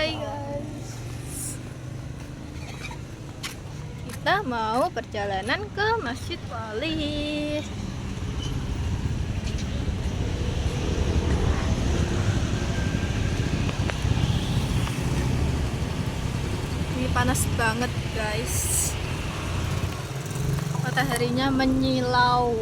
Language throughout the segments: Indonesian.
Hai guys, kita mau perjalanan ke Masjid Wali. Ini panas banget guys, mataharinya menyilau.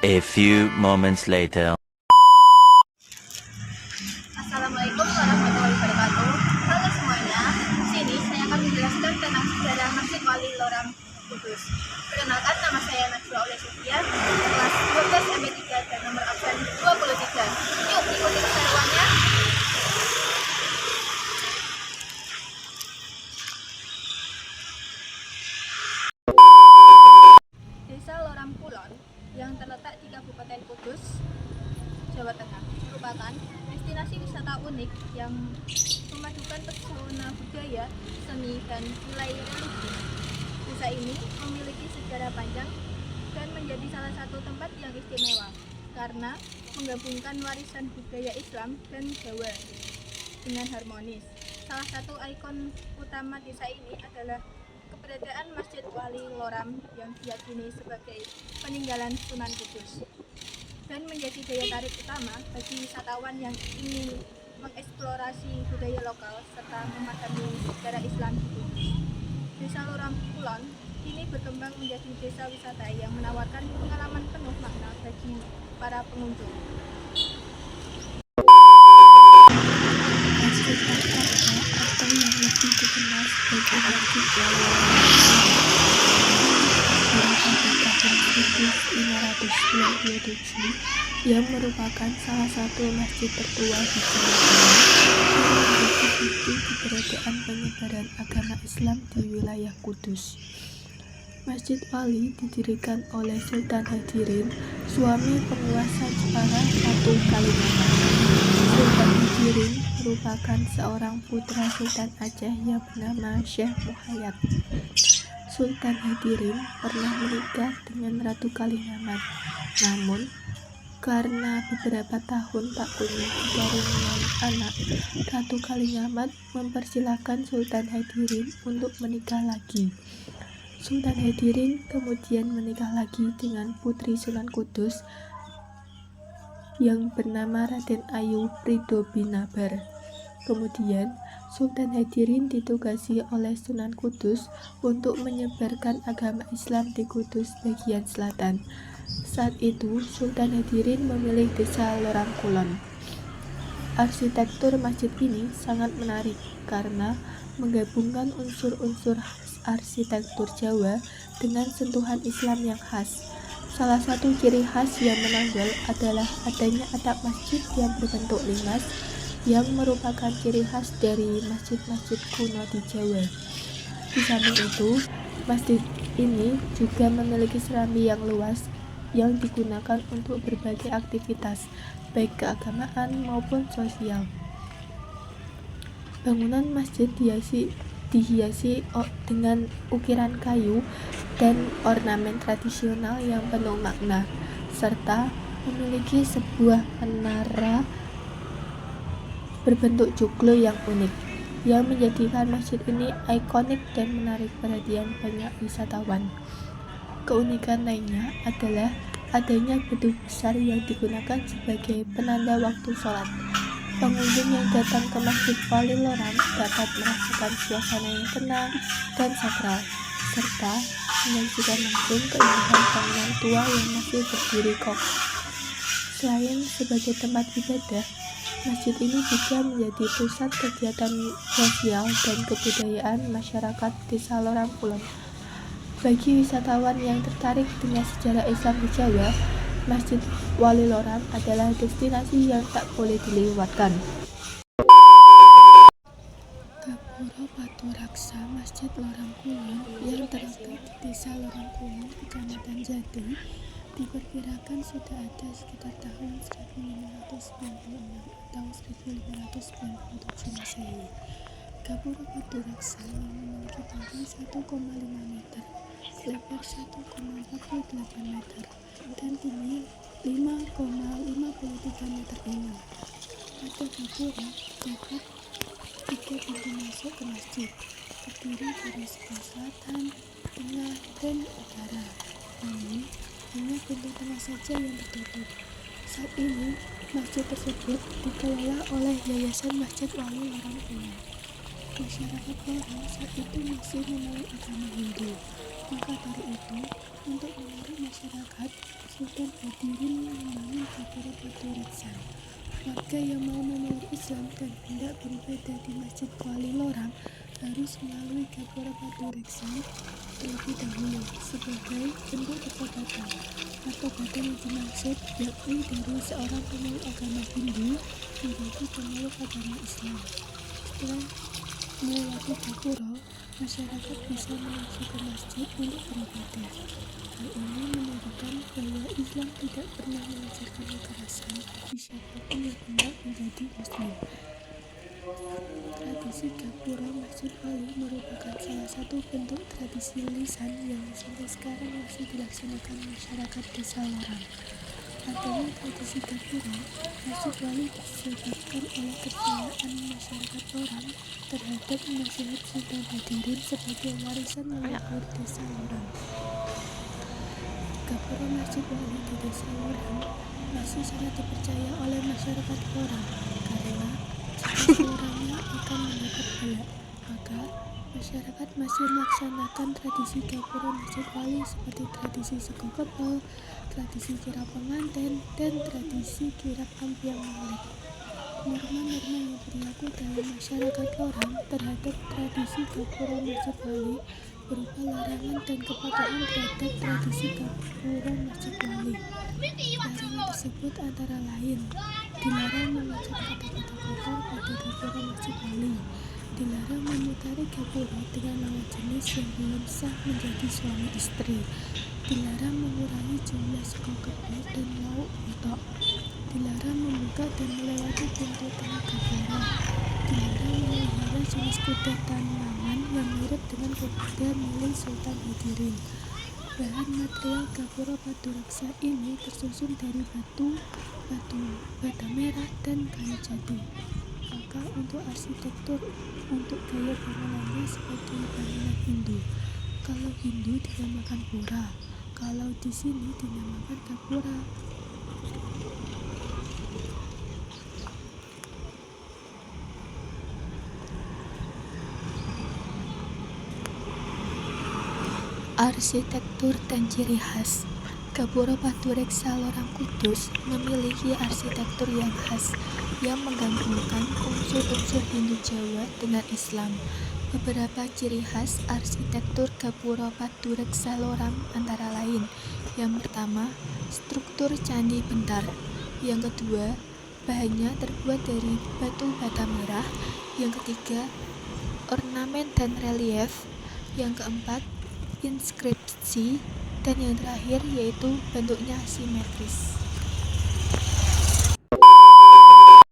A few moments later. Assalamualaikum warahmatullahi wabarakatuh. Halo semuanya, di sini saya akan menjelaskan tentang sejarah Masjid Wali Loram Kudus. Perkenalkan, nama saya Najwa Aulia Sofia, kelas 12 MB3 dan nomor absen 23. Yuk ikuti keseruannya. Desa Loram Kulon yang terletak di Kabupaten Kudus, Jawa Tengah, merupakan destinasi wisata unik yang memadukan pesona budaya, seni, dan nilai religi. Desa ini memiliki sejarah panjang dan menjadi salah satu tempat yang istimewa karena menggabungkan warisan budaya Islam dan Jawa dengan harmonis. Salah satu ikon utama desa ini adalah keberadaan Masjid Wali Loram yang diyakini sebagai peninggalan Sunan Kudus dan menjadi daya tarik utama bagi wisatawan yang ingin mengeksplorasi budaya lokal serta memahami sejarah Islam di Kudus. Desa Loram Kulon kini berkembang menjadi desa wisata yang menawarkan pengalaman penuh makna bagi para pengunjung. Masjid Al-Aqsa atau yang lebih dikenal sebagai Masjid Wali Loram tahun 1597 yang merupakan salah satu masjid tertua di Jawa Tengah yang menjadi bukti keberadaan penyebaran agama Islam di wilayah Kudus. Masjid Wali didirikan oleh Sultan Hadirin, suami penguasa Jepara Ratu Kalimantan. Sultan Hadirin merupakan seorang putra Sultan Aceh yang bernama Syekh Muhayyad. Sultan Hadirin pernah menikah dengan Ratu Kalimantan, namun karena beberapa tahun tak kunjung kekarunian anak, Ratu Kalimantan mempersilahkan Sultan Hadirin untuk menikah lagi. Sultan Hadirin kemudian menikah lagi dengan putri Sunan Kudus yang bernama Raden Ayu Ridho Binabar. Kemudian, Sultan Hadirin ditugasi oleh Sunan Kudus untuk menyebarkan agama Islam di Kudus bagian selatan. Saat itu, Sultan Hadirin memilih desa Loram Kulon. Arsitektur masjid ini sangat menarik karena menggabungkan unsur-unsur arsitektur Jawa dengan sentuhan Islam yang khas. Salah satu ciri khas yang menonjol adalah adanya atap masjid yang berbentuk lingas yang merupakan ciri khas dari masjid-masjid kuno di Jawa. Di samping itu, masjid ini juga memiliki serambi yang luas yang digunakan untuk berbagai aktivitas, baik keagamaan maupun sosial. Bangunan masjid dihiasi dengan ukiran kayu dan ornamen tradisional yang penuh makna, serta memiliki sebuah menara berbentuk joglo yang unik, yang menjadikan masjid ini ikonik dan menarik perhatian banyak wisatawan. Keunikan lainnya adalah adanya gedung besar yang digunakan sebagai penanda waktu sholat. Pengunjung yang datang ke Masjid Wali Loram dapat merasakan suasana yang tenang dan sakral, serta menyaksikan langsung keindahan bangunan tua yang masih berdiri kokoh. Selain sebagai tempat ibadah, masjid ini juga menjadi pusat kegiatan sosial dan kebudayaan masyarakat Desa Loram Kulon. Bagi wisatawan yang tertarik dengan sejarah Islam di Jawa, Masjid Wali Loram adalah destinasi yang tak boleh dilewatkan. Gapura Paturaksa Masjid Loram Kulon yang terletak di Desa Loram Kulon, Kecamatan Jati, diperkirakan sudah ada sekitar tahun 1596 atau 1597 Masehi. Gapura Paturaksa yang memiliki panjang 1,5 meter, lebar 1,48 meter, dan tinggi 5,53 meter ini. Pada gapura terdapat 3 pintu masuk ke masjid, terdiri dari sebelah selatan, tengah, dan utara. Namun, hanya pintu tengah saja yang tertutup. Saat ini, masjid tersebut dikelola oleh Yayasan Masjid Wali Loram Kulon. Masyarakat Loram saat itu masih memeluk agama Hindu. Maka dari itu, untuk menarik masyarakat, Sultan Hadirin membangun Gapura Paturaksa. Warga yang mau memeluk Islam dan hendak beribadah di Masjid Wali Loram harus melalui Gapura Paturaksa terlebih dahulu sebagai bentuk pertobatan. Pertobatan yang dimaksud yakni dari seorang pemeluk agama Hindu menjadi pemeluk agama Islam. Setelah melewati gapura, masyarakat bisa masuk ke masjid untuk beribadah. Hal ini menunjukkan bahwa Islam tidak pernah mengajarkan kekerasan bagi siapapun yang hendak menjadi Muslim. Tradisi gapura Masjid Wali merupakan salah satu bentuk tradisi lisan yang sampai sekarang masih dilaksanakan masyarakat Desa Loram. Adanya tradisi gapura Masjid Wali disebabkan oleh kepercayaan masyarakat Loram terhadap nasihat Sultan Hadirin sebagai warisan leluhur Desa Loram. Gapura Masjid Wali di Desa Loram masih sangat dipercaya oleh masyarakat Loram karena jika seorangnya akan mendapat bala, maka masyarakat masih melaksanakan tradisi gapura Masjid Wali seperti tradisi sego kebal, tradisi kirap pengantin, dan tradisi kirap ampiang maulid. Norma-norma yang berlaku dalam masyarakat Loram terhadap tradisi gapura Masjid Wali berupa larangan dan kepatuhan terhadap tradisi gapura Masjid Wali. Larangan tersebut antara lain dilarang mengucap kata-kata kotor pada gapura Masjid Wali, dilarang memutari gapura dengan lawan jenis yang belum sah menjadi suami istri, dilarang mengurangi jumlah sego kebal dan lauk otok, dilarang membuka dan melewati pintu tengah gapura, dilarang memelihara jenis kuda tanaman yang mirip dengan kuda milik Sultan Hadirin. Bahan material Gapura Paturaksa ini tersusun dari batu bata merah, dan kayu jati. Maka untuk arsitektur, untuk gaya bangunannya seperti bangunan Hindu. Kalau Hindu dinamakan pura, kalau di sini dinamakan gapura. Arsitektur dan ciri khas. Gapura Paturaksa Loram Kudus memiliki arsitektur yang khas yang menggabungkan unsur-unsur Hindu Jawa dengan Islam. Beberapa ciri khas arsitektur Gapura Paturaksa Loram antara lain: yang pertama, struktur candi bentar; yang kedua, bahannya terbuat dari batu bata merah; yang ketiga, ornamen dan relief; yang keempat, inskripsi; dan yang terakhir yaitu bentuknya simetris.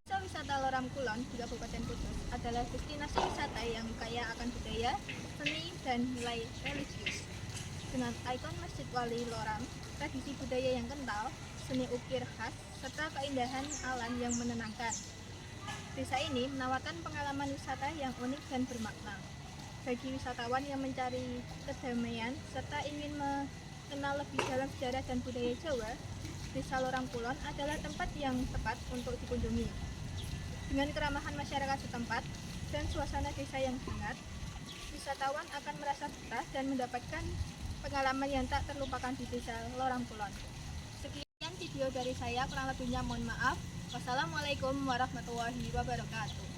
Desa wisata Loram Kulon di Kabupaten Kudus adalah destinasi wisata yang kaya akan budaya, seni, dan nilai religius. Dengan ikon Masjid Wali Loram, tradisi budaya yang kental, seni ukir khas, serta keindahan alam yang menenangkan, desa ini menawarkan pengalaman wisata yang unik dan bermakna. Bagi wisatawan yang mencari kedamaian serta ingin mengenal lebih dalam sejarah dan budaya Jawa, Desa Loram Kulon adalah tempat yang tepat untuk dikunjungi. Dengan keramahan masyarakat setempat dan suasana desa yang hangat, wisatawan akan merasa betah dan mendapatkan pengalaman yang tak terlupakan di Desa Loram Kulon. Sekian video dari saya, kurang lebihnya mohon maaf. Wassalamualaikum warahmatullahi wabarakatuh.